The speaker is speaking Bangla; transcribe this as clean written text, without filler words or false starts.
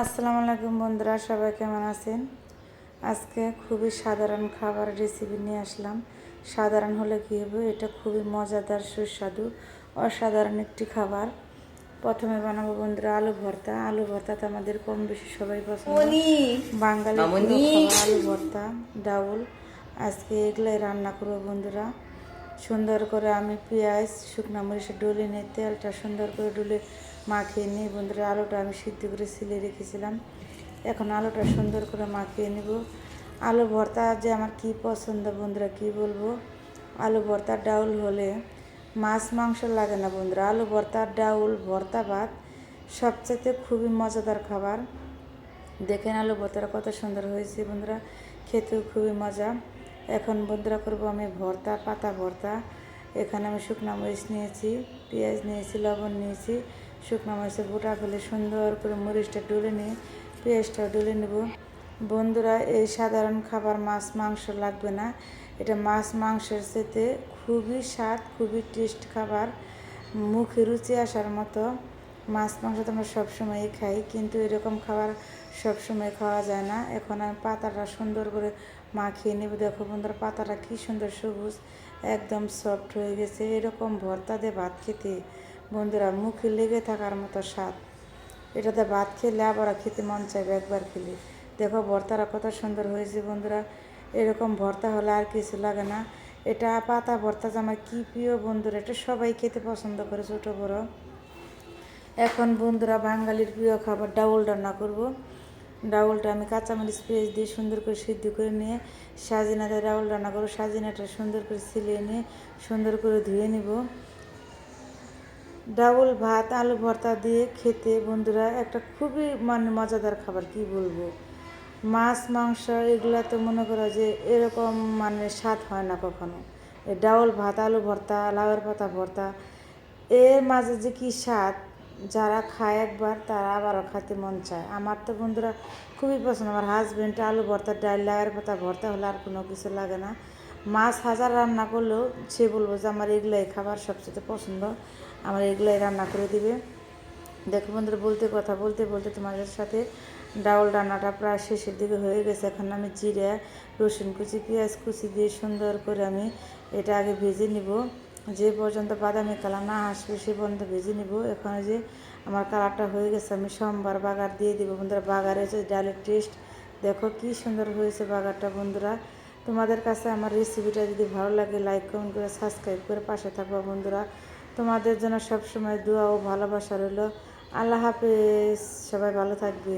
আসসালামু আলাইকুম বন্ধুরা, সবাই কেমন আছেন? আজকে খুবই সাধারণ খাবার রেসিপি নিয়ে আসলাম। সাধারণ হলে কী হবে, এটা খুবই মজাদার, সুস্বাদু, অসাধারণ একটি খাবার। প্রথমে বানাবো বন্ধুরা আলু ভর্তা। আলু ভর্তা তো আমাদের কম বেশি সবাই পছন্দ, বাঙালির প্রিয় খাবার আলু ভর্তা, ডাউল। আজকে এগুলাই রান্না করবো বন্ধুরা। সুন্দর করে আমি পেঁয়াজ, শুকনো মরিচ ডলে নিয়ে তেলটা সুন্দর করে ডলে মাখিয়ে নিই বন্ধুরা। আলুটা আমি সিদ্ধ করে ছিলে রেখেছিলাম, এখন আলুটা সুন্দর করে মাখিয়ে নেব। আলু ভর্তা যে আমার কি পছন্দ বন্ধুরা, কি বলবো। আলু ভর্তা ডাউল হলে মাছ মাংস লাগে না বন্ধুরা। আলু ভর্তা ডাউল ভর্তা ভাত সবচেয়ে খুবই মজাদার খাবার। দেখেন আলু ভর্তাটা কত সুন্দর হয়েছে বন্ধুরা, খেতেও খুবই মজা। এখন বন্ধুরা করবো আমি ভর্তা, পাতা ভর্তা। এখানে আমি শুকনো মরিচ নিয়েছি, পেঁয়াজ নিয়েছি, লবণ নিয়েছি, শুকনো মরিচের বোটা ফেলে সুন্দর করে মরিচটা ডলে নিয়ে পেঁয়াজটা ডলে নেব বন্ধুরা। এই সাধারণ খাবার মাছ মাংস লাগবে না, এটা মাছ মাংসের সাথে খুবই স্বাদ, খুবই টেস্ট খাবার, মুখে রুচি আসার মতো। মাছ মাংস তো আমরা সবসময়ই খাই, কিন্তু এরকম খাবার সবসময় খাওয়া যায় না। এখন আমি পাতাটা সুন্দর করে মাখিয়ে নেব। দেখো বন্ধুরা, পাতাটা কী সুন্দর সবুজ, একদম সফট হয়ে গেছে। এরকম ভর্তা দিয়ে ভাত খেতে বন্ধুরা মুখে লেগে থাকার মতো স্বাদ। এটাতে ভাত খেলে আবার খেতে মন চাইবে একবার খেলে। দেখো ভর্তাটা কত সুন্দর হয়েছে বন্ধুরা। এরকম ভর্তা হলে আর কিছু লাগে না। এটা পাতা ভর্তা যে আমার কী প্রিয় বন্ধুরা, এটা সবাই খেতে পছন্দ করে, ছোটো বড়ো। এখন বন্ধুরা বাঙালির প্রিয় খাবার ডাউল রান্না করব। ডাউলটা আমি কাঁচামরিচ পেঁয়াজ দিয়ে সুন্দর করে সিদ্ধ করে নিয়ে সাজিনা দিয়ে ডাউল রান্না করবো। সাজিনাটা সুন্দর করে ছিলিয়ে নিয়ে সুন্দর করে ধুয়ে নিব। ডাউল ভাত আলু ভর্তা দিয়ে খেতে বন্ধুরা একটা খুবই মজাদার খাবার, কি বলবো। মাছ মাংস এগুলো তো মনে করো যে এরকম স্বাদ হয় না কখনো। এই ডাউল ভাত আলু ভর্তা, লাউয়ের পাতা ভর্তা, এর মাঝে যে কী স্বাদ, যারা খায় একবার তারা আবারও খেতে মন চায়। আমার তো বন্ধুরা খুবই পছন্দ। আমার হাজব্যান্ড আলু ভর্তা, ডাল, লাউয়ের পাতা ভর্তা হলে আর কোনো কিছু লাগে না। মাছ হাজার রান্না করলেও সে বলবো যে আমার এগুলাই খাবার সবচেয়ে পছন্দ, আমার এগুলাই রান্না করে দিবে। দেখো বন্ধুরা, কথা বলতে বলতে তোমাদের সাথে ডাউল রান্নাটা প্রায় শেষের দিকে হয়ে গেছে। এখন আমি জিরা, রসুন কুচি, পেঁয়াজ কুচি দিয়ে সুন্দর করে আমি এটা আগে ভেজে নিব। যে পর্যন্ত বাদামি কালার না আসবে সে পর্যন্ত ভেজে নিব। এখন যে আমার কালারটা হয়ে গেছে, আমি সোমবার বাগার দিয়ে দিব বন্ধুরা। বাগারে হচ্ছে ডালের টেস্ট, দেখো কি সুন্দর হয়েছে বাগারটা বন্ধুরা। তোমাদের কাছে আমার রেসিপিটা যদি ভালো লাগে লাইক কমেন্ট করে সাবস্ক্রাইব করে পাশে থাকবো বন্ধুরা। তোমাদের জন্য সবসময় দোয়া ও ভালোবাসা রইল। আল্লাহ হাফেজ, সবাই ভালো থাকবে।